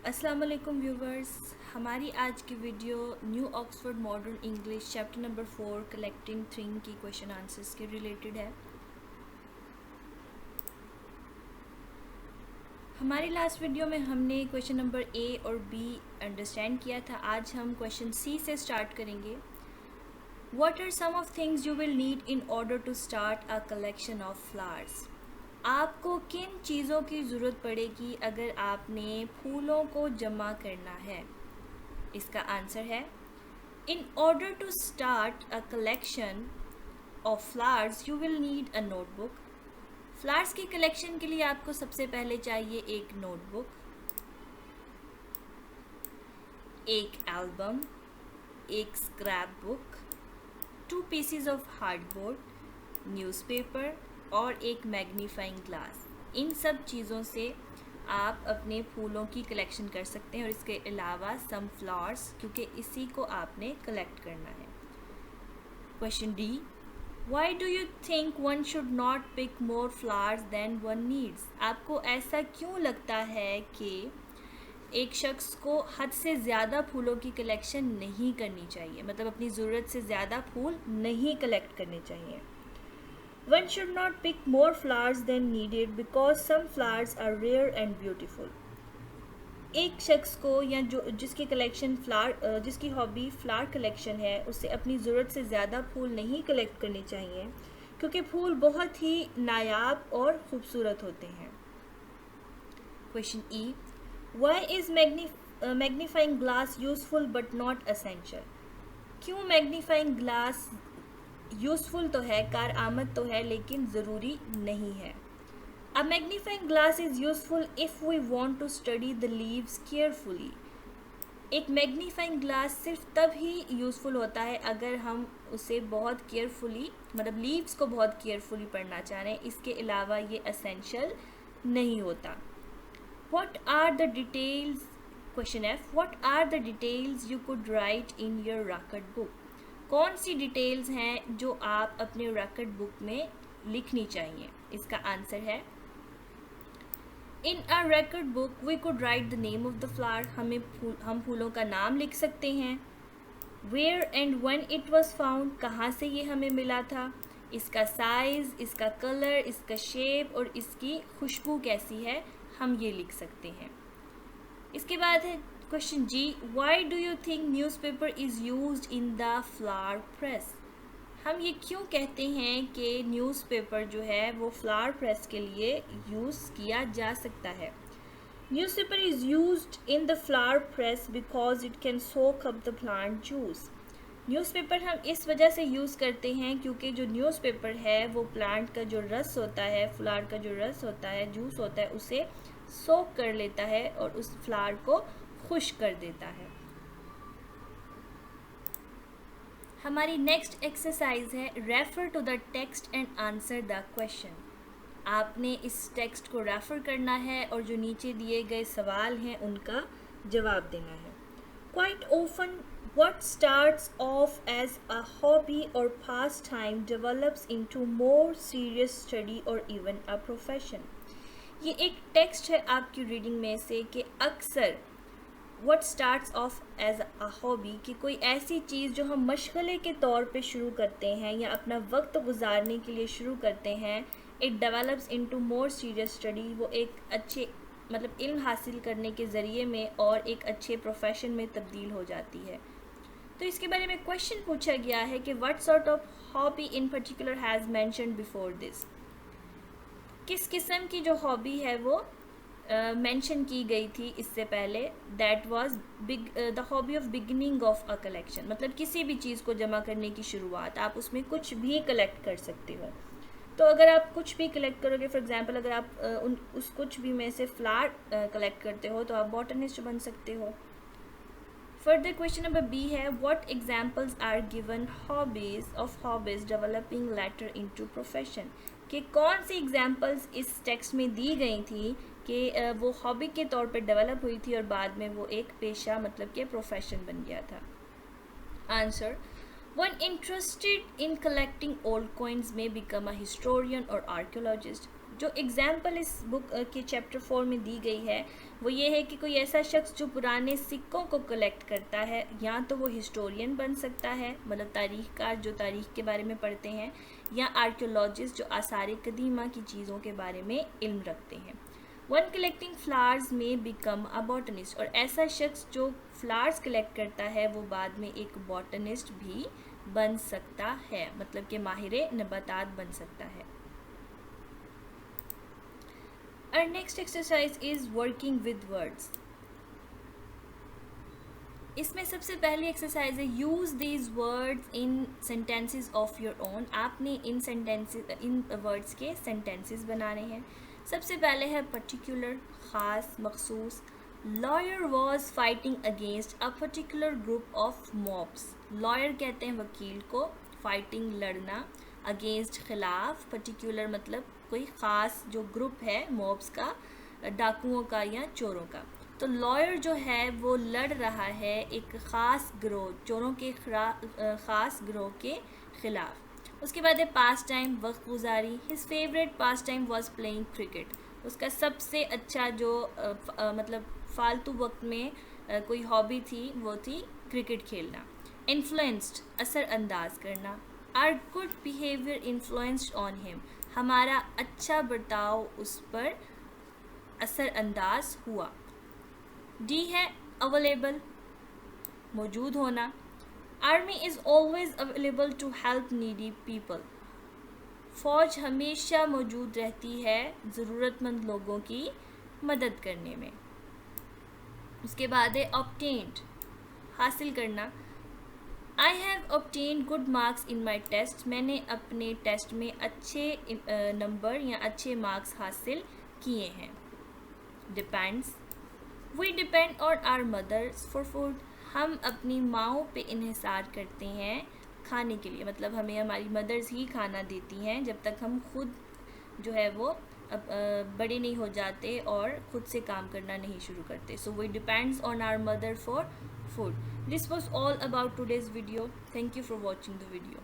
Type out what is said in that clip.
السلام علیکم ویورز. ہماری آج کی video new Oxford modern English chapter number 4 collecting thing کی کویشچن آنسرز کے ریلیٹڈ ہے. ہماری لاسٹ ویڈیو میں ہم نے کویشچن نمبر اے اور بی انڈرسٹینڈ کیا تھا. آج ہم کویشچن سی سے سٹارٹ کریں گے. What are some of things you will need in order to start a collection of flowers. آپ کو کن چیزوں کی ضرورت پڑے گی اگر آپ نے پھولوں کو جمع کرنا ہے؟ اس کا آنسر ہے in order to start a collection of flowers you will need a notebook. Flowers کی کلیکشن کے لیے آپ کو سب سے پہلے چاہیے ایک نوٹ بک، ایک البم، ایک scrape book, 2 pieces of hard board, news paper اور ایک میگنیفائنگ گلاس. ان سب چیزوں سے آپ اپنے پھولوں کی کلیکشن کر سکتے ہیں، اور اس کے علاوہ سم فلاورز، کیونکہ اسی کو آپ نے کلیکٹ کرنا ہے. Question D. Why do you think one should not pick more flowers than one needs. آپ کو ایسا کیوں لگتا ہے کہ ایک شخص کو حد سے زیادہ پھولوں کی کلیکشن نہیں کرنی چاہیے، مطلب اپنی ضرورت سے زیادہ پھول نہیں کلیکٹ کرنے چاہیے؟ One should not pick more flowers than needed because some flowers are rare and beautiful. ایک شخص کو یا جس کی کلیکشن جس کی ہابی فلاور کلیکشن ہے، اسے اپنی ضرورت سے زیادہ پھول نہیں کلیکٹ کرنے چاہیے، کیونکہ پھول بہت ہی نایاب اور خوبصورت ہوتے ہیں. Question E. Why is magnifying glass useful but not essential. کیوں میگنیفائنگ گلاس یوزفل تو ہے، کارآمد تو ہے، لیکن ضروری نہیں ہے؟ A magnifying glass is useful if we want to study the leaves carefully. ایک میگنیفائنگ گلاس صرف تب ہی یوزفل ہوتا ہے اگر ہم اسے بہت کیئرفلی، مطلب لیوز کو بہت کیئرفلی پڑھنا چاہ رہے ہیں. اس کے علاوہ یہ اسینشل نہیں ہوتا. What are the details? Question F. What are the details you could write in your record book? کون سی ڈیٹیلز ہیں جو آپ اپنے ریکارڈ بک میں لکھنی چاہیے؟ اس کا آنسر ہے in a record book we could write the name of the flower. ہم پھولوں کا نام لکھ سکتے ہیں. Where and when it was found. کہاں سے یہ ہمیں ملا تھا. اس کا سائز، اس کا کلر، اس کا شیپ اور اس کی خوشبو کیسی ہے، ہم یہ لکھ سکتے ہیں. اس کے بعد ہے question G. Why do you think newspaper is used in the flower press. ہم یہ کیوں کہتے ہیں کہ نیوز پیپر جو ہے وہ فلاور پریس کے لیے یوز کیا جا سکتا ہے؟ News paper is used in the flower press because it can سوک اپ the planet juice. News paper ہم اس وجہ سے یوز کرتے ہیں کیونکہ جو نیوز پیپر ہے وہ پلانٹ کا جو رس ہوتا ہے، فلاور کا جو رس ہوتا ہے، جوس ہوتا ہے، اسے سوک کر لیتا ہے اور اس فلاور کو خشک کر دیتا ہے. ہماری نیکسٹ ایکسرسائز ہے refer to the text and answer the question. آپ نے اس ٹیکسٹ کو ریفر کرنا ہے اور جو نیچے دیے گئے سوال ہیں ان کا جواب دینا ہے. Quite often what starts off as a hobby or pastime develops into more serious study or even a profession. یہ ایک ٹیکسٹ ہے آپ کی ریڈنگ میں سے کہ اکثر what starts off as a hobby کہ کوئی ایسی چیز جو ہم مشغلے کے طور پہ شروع کرتے ہیں یا اپنا وقت گزارنے کے لیے شروع کرتے ہیں، it develops into more serious study، وہ ایک اچھے مطلب علم حاصل کرنے کے ذریعے میں اور ایک اچھے پروفیشن میں تبدیل ہو جاتی ہے. تو اس کے بارے میں کویشچن پوچھا گیا ہے کہ what sort of hobby in particular has mentioned before this. کس قسم کی جو ہابی ہے وہ مینشن کی گئی تھی اس سے پہلے. That was the hobby of beginning of a collection, مطلب کسی بھی چیز کو جمع کرنے کی شروعات. آپ اس میں کچھ بھی کلیکٹ کر سکتے ہو. تو اگر آپ کچھ بھی کلیکٹ کرو گے، فار ایگزامپل اگر آپ اس کچھ بھی میں سے فلاور کلیکٹ کرتے ہو تو آپ باٹنسٹ بن سکتے ہو. فردر کویشچن نمبر بی ہے what examples are given hobbies developing later into profession. کہ کون سی ایگزامپلز اس ٹیکسٹ میں دی گئی تھیں کہ وہ ہابی کے طور پہ ڈیولپ ہوئی تھی اور بعد میں وہ ایک پیشہ مطلب کہ پروفیشن بن گیا تھا. Answer. One interested in collecting old coins may become a historian or archaeologist. جو ایگزامپل اس بک کے چیپٹر 4 میں دی گئی ہے وہ یہ ہے کہ کوئی ایسا شخص جو پرانے سکوں کو کلیکٹ کرتا ہے، یا تو وہ ہسٹورین بن سکتا ہے، مطلب تاریخ کار جو تاریخ کے بارے میں پڑھتے ہیں، یا آرکیولوجسٹ جو آثار قدیمہ کی چیزوں کے بارے میں علم رکھتے ہیں۔ ون کلیکٹنگ فلاورز میں بیکم اے باٹنسٹ، اور ایسا شخص جو فلاورز کلیکٹ کرتا ہے وہ بعد میں ایک باٹنسٹ بھی بن سکتا ہے، مطلب کہ ماہر نباتات بن سکتا ہے۔ Our next exercise is working with words. اس میں سب سے پہلی ایکسرسائز ہے use these words in sentences of your own. آپ نے ان ورڈز کے سینٹینسز بنانے ہیں. سب سے پہلے ہے پرٹیکولر، خاص، مخصوص. Lawyer was fighting against a particular group of mobs. Lawyer کہتے ہیں وکیل کو، فائٹنگ لڑنا، اگینسٹ خلاف، پرٹیکولر مطلب کوئی خاص جو گروپ ہے موبس کا، ڈاکوؤں کا یا چوروں کا. تو لائر جو ہے وہ لڑ رہا ہے ایک خاص گروہ، چوروں کے خاص گروہ کے خلاف. اس کے بعد ہے پاس ٹائم، وقت گزاری. His favourite pastime was playing cricket. اس کا سب سے اچھا جو مطلب فالتو وقت میں کوئی ہابی تھی وہ تھی کرکٹ کھیلنا. انفلوئنسڈ اثر انداز کرنا. آر گڈ بیہیویئر انفلوئنسڈ آن ہم. ہمارا اچھا برتاؤ اس پر اثر انداز ہوا. ڈی ہے اویلیبل، موجود ہونا. Army is always available to help needy people. فوج ہمیشہ موجود رہتی ہے ضرورت مند لوگوں کی مدد کرنے میں. اس کے بعد ہے obtained، حاصل کرنا. I have obtained good marks in my test. میں نے اپنے ٹیسٹ میں اچھے نمبر یا اچھے مارکس حاصل کیے ہیں. Depends. We depend on our mothers for food. ہم اپنی ماؤں پہ انحصار کرتے ہیں کھانے کے لیے، مطلب ہمیں ہماری مدرز ہی کھانا دیتی ہیں جب تک ہم خود جو ہے وہ بڑے نہیں ہو جاتے اور خود سے کام کرنا نہیں شروع کرتے. So we depends on our mother for food. This was all about today's video. Thank you for watching the video.